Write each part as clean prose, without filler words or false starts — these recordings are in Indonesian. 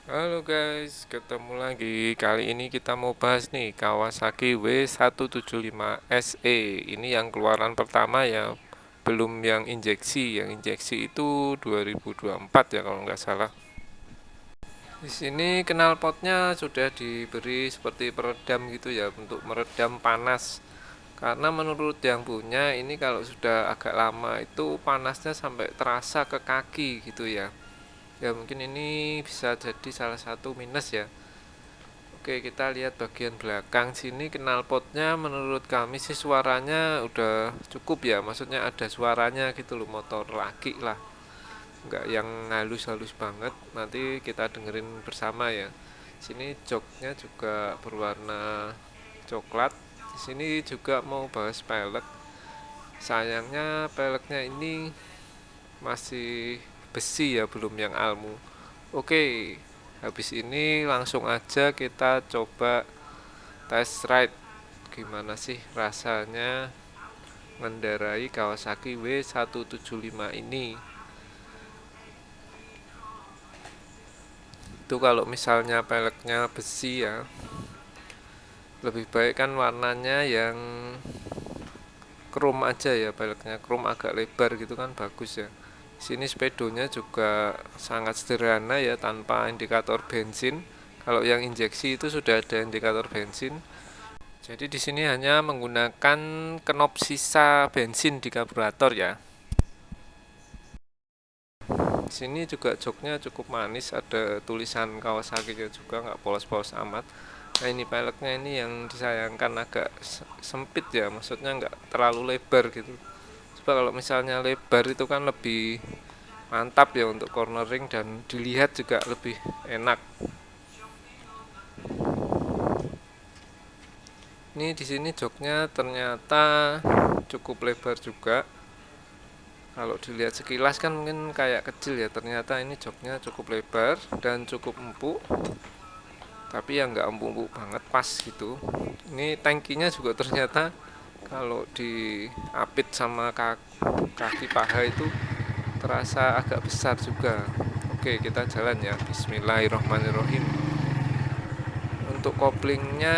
Halo guys, ketemu lagi. Kali ini kita mau bahas nih Kawasaki W175 SE. Ini yang keluaran pertama ya, belum yang injeksi. Yang injeksi itu 2024 ya kalau nggak salah. Di sini knalpotnya sudah diberi seperti peredam gitu ya, untuk meredam panas. Karena menurut yang punya ini kalau sudah agak lama itu panasnya sampai terasa ke kaki gitu ya. Ya mungkin ini bisa jadi salah satu minus ya. Oke, kita lihat bagian belakang sini knalpotnya menurut kami sih suaranya udah cukup ya. Maksudnya ada suaranya gitu loh, motor laki lah. Nggak yang halus-halus banget. Nanti kita dengerin bersama ya. Sini joknya juga berwarna coklat. Di sini juga mau bahas pelek. Sayangnya peleknya ini masih besi ya, belum yang almu. Oke, habis ini langsung aja kita coba test ride. Gimana sih rasanya mengendarai Kawasaki W175 ini? Itu kalau misalnya peleknya besi ya, lebih baik kan warnanya yang chrome aja ya, peleknya chrome agak lebar gitu kan bagus ya. Sini speedonya juga sangat sederhana ya, tanpa indikator bensin. Kalau yang injeksi itu sudah ada indikator bensin. Jadi di sini hanya menggunakan knop sisa bensin di karburator ya. Di sini juga joknya cukup manis, ada tulisan Kawasaki juga, nggak polos-polos amat. Nah ini peleknya ini yang disayangkan, agak sempit ya, maksudnya nggak terlalu lebar gitu. Coba kalau misalnya lebar itu kan lebih mantap ya untuk cornering, dan dilihat juga lebih enak. Ini di sini joknya ternyata cukup lebar juga. Kalau dilihat sekilas kan mungkin kayak kecil ya, ternyata ini joknya cukup lebar dan cukup empuk. Tapi ya nggak empuk-empuk banget, pas gitu. Ini tangkinya juga ternyata kalau diapit sama kaki paha itu terasa agak besar juga. Oke, kita jalan ya. Bismillahirrohmanirrohim. Untuk koplingnya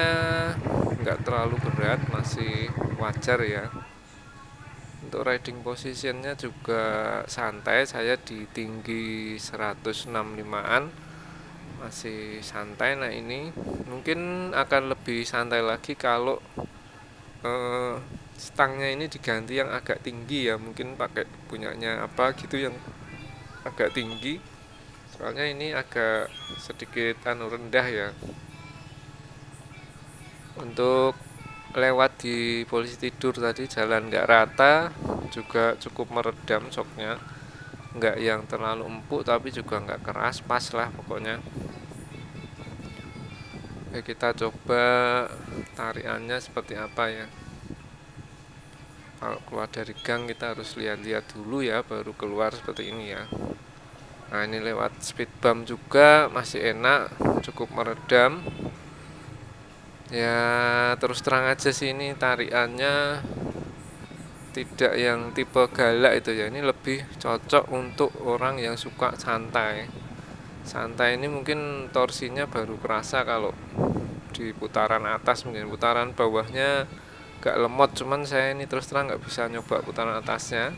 nggak terlalu berat, masih wajar ya. Untuk riding positionnya juga santai, saya di tinggi 165an, masih santai. Nah ini mungkin akan lebih santai lagi kalau eh, stangnya ini diganti yang agak tinggi ya, mungkin pakai punyanya apa gitu yang agak tinggi, soalnya ini agak sedikit rendah ya. Untuk lewat di polisi tidur tadi jalan nggak rata, juga cukup meredam shocknya, nggak yang terlalu empuk tapi juga nggak keras, pas lah pokoknya. Oke, kita coba tariannya seperti apa ya. Kalau keluar dari gang kita harus lihat-lihat dulu ya, baru keluar seperti ini ya. Nah ini lewat speed bump juga masih enak, cukup meredam ya. Terus terang aja sih, ini tariannya tidak yang tipe galak itu ya, ini lebih cocok untuk orang yang suka santai. Santai ini mungkin torsinya baru kerasa kalau di putaran atas, mungkin putaran bawahnya gak lemot. Cuman saya ini terus terang nggak bisa nyoba putaran atasnya,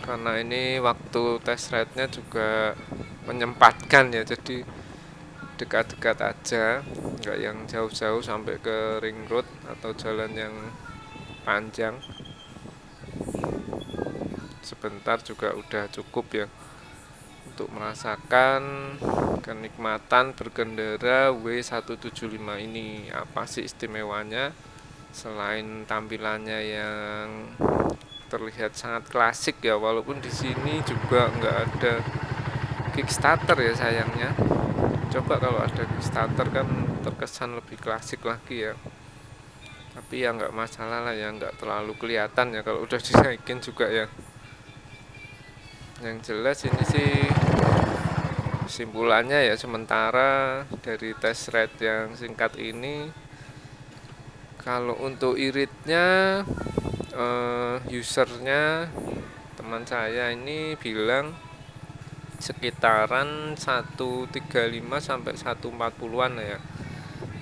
karena ini waktu test ride-nya juga menyempatkan ya, jadi dekat-dekat aja, nggak yang jauh-jauh sampai ke ring road atau jalan yang panjang. Sebentar juga udah cukup ya untuk merasakan kenikmatan berkendara W175 ini. Apa sih istimewanya selain tampilannya yang terlihat sangat klasik ya, walaupun di sini juga nggak ada Kickstarter ya sayangnya. Coba kalau ada Kickstarter kan terkesan lebih klasik lagi ya. Tapi ya nggak masalah lah ya, nggak terlalu kelihatan ya kalau udah dinaikin juga ya. Yang jelas ini sih kesimpulannya ya, sementara dari test ride yang singkat ini, kalau untuk iritnya usernya teman saya ini bilang sekitaran 135 sampai 140-an ya.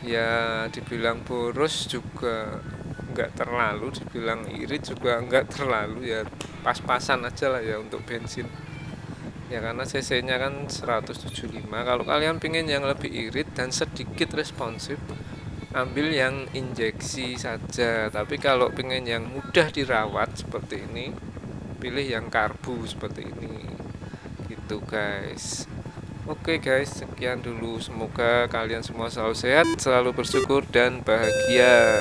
Ya dibilang boros juga nggak terlalu, dibilang irit juga nggak terlalu, ya pas-pasan aja lah ya untuk bensin. Ya karena cc-nya kan 175. Kalau kalian pengen yang lebih irit dan sedikit responsif, ambil yang injeksi saja. Tapi kalau pengen yang mudah dirawat seperti ini, pilih yang karbu seperti ini. Gitu guys. Oke guys, sekian dulu. Semoga kalian semua selalu sehat, selalu bersyukur dan bahagia.